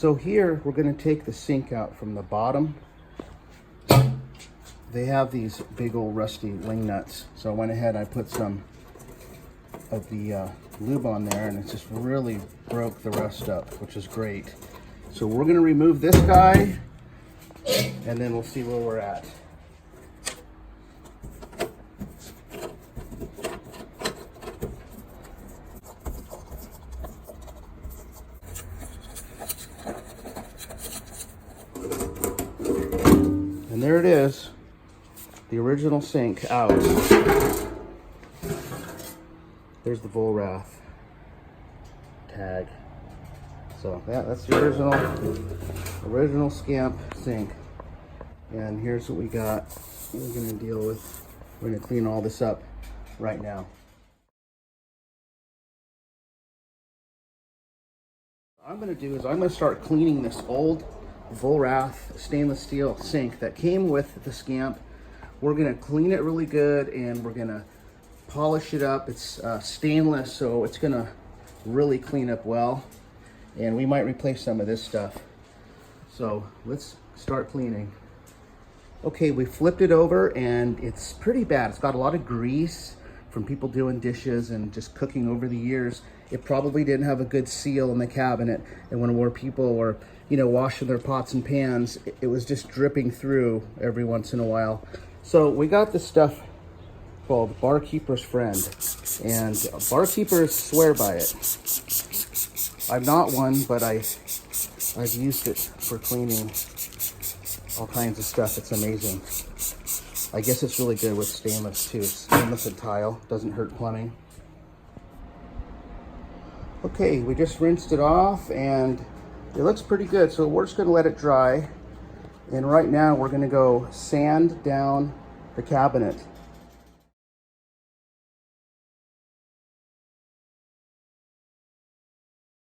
So here we're going to take the sink out from the bottom. They have these big old rusty wing nuts. So I went ahead, I put some of the lube on there, and it just really broke the rust up, which is great. So we're going to remove this guy, and then we'll see where we're at. And there it is, the original sink out. There's the Boler tag. So that's the original Scamp sink. And here's what we got. We're gonna deal with, we're gonna clean all this up right now. What I'm gonna do is I'm gonna start cleaning this old Boler stainless steel sink that came with the Scamp. We're gonna clean it really good, and we're gonna polish it up. It's stainless, so it's gonna really clean up well. And we might replace some of this stuff. So let's start cleaning. Okay, we flipped it over, and it's pretty bad. It's got a lot of grease from people doing dishes and just cooking over the years. It probably didn't have a good seal in the cabinet, and when more people were, you know, washing their pots and pans, it was just dripping through every once in a while. So we got this stuff called Barkeeper's Friend, and barkeepers swear by it. I'm not one, but I've used it for cleaning all kinds of stuff. It's amazing. I guess it's really good with stainless too. Stainless and tile, doesn't hurt plumbing. Okay, we just rinsed it off, and it looks pretty good. So we're just gonna let it dry. And right now we're gonna go sand down the cabinet.